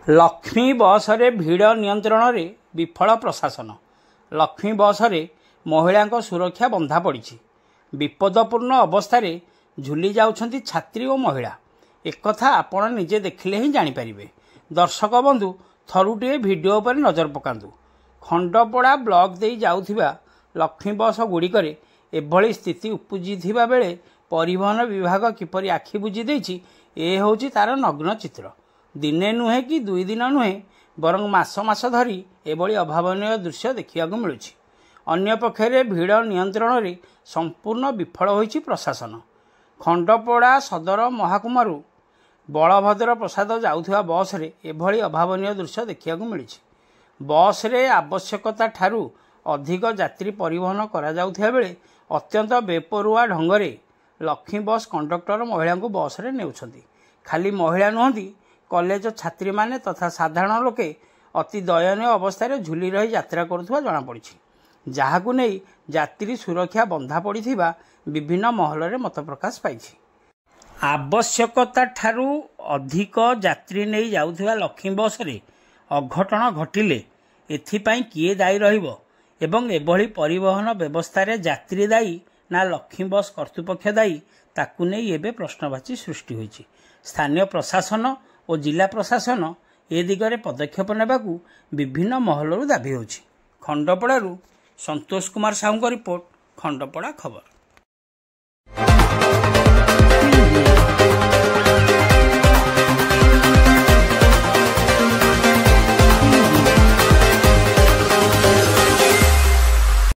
लक्ष्मी बस रे भिड़ नियंत्रण रे विफल प्रशासन। लक्ष्मी बस रे महिला सुरक्षा बंधा पड़ी। विपदपूर्ण अवस्था झुली जाउछंती छात्री और महिला। एक कथा आपण निजे देखिले ही जानीपारे। दर्शक बंधु थरुटे भिडियो पर नजर पकांतु। खंडपड़ा ब्लॉक दे जाउथिबा लक्ष्मी बस गुड़िकरे एभली स्थिति उपजिथिबा बेले परिवहन विभाग किपरि आखि बुझी देछि ए होछि तार नग्न चित्र। दिने नुहे कि दुई दिन नुहे बरं मास मास धरी एभली अभावनीय दृश्य देखा मिलूँ। अन्य पक्षरे भिड़ नियंत्रण रे संपूर्ण विफल होइछि प्रशासन। खंडपड़ा सदर महाकुमारू बलभद्र प्रसाद जाउथिबा बस रे एभली अभावनीय दृश्य देखा मिलूँ। बस रे आवश्यकता ठारू अधिक यात्री परिवहन करा जाउथिबा बेले अत्यंत बेपरुआ ढंगरे लक्ष्मी बस कंडक्टर महिला को बस रे नेउछंती। खाली महिला नुहंती, कॉलेज छात्री माने तथा साधारण लोके अति दयनीय अवस्था झुली रही यात्रा करुवा जना पड़ी। जहाकु नहीं यात्री सुरक्षा बंधा पड़िथिबा विभिन्न महल रे मत प्रकाश पाइछि। आवश्यकता ठारू अधिक यात्री नहीं जाउथिबा लक्ष्मी बस रे अघटन घटिले एथिपाई किए दायी रहिबो एवं एभली परिवहन व्यवस्था रे यात्री दायी ना लक्ष्मी बस कर्तृपक्ष दायी ताकू नहीं एबे प्रश्नवाची सृष्टि होइछि। स्थानीय प्रशासन और जिला प्रशासन ए दिगरे पदक्षेप नेबाकू विभिन्न महलरू दाबी होछि। खंडपड़ारू संतोष कुमार साहू रिपोर्ट, खंडपड़ा खबर।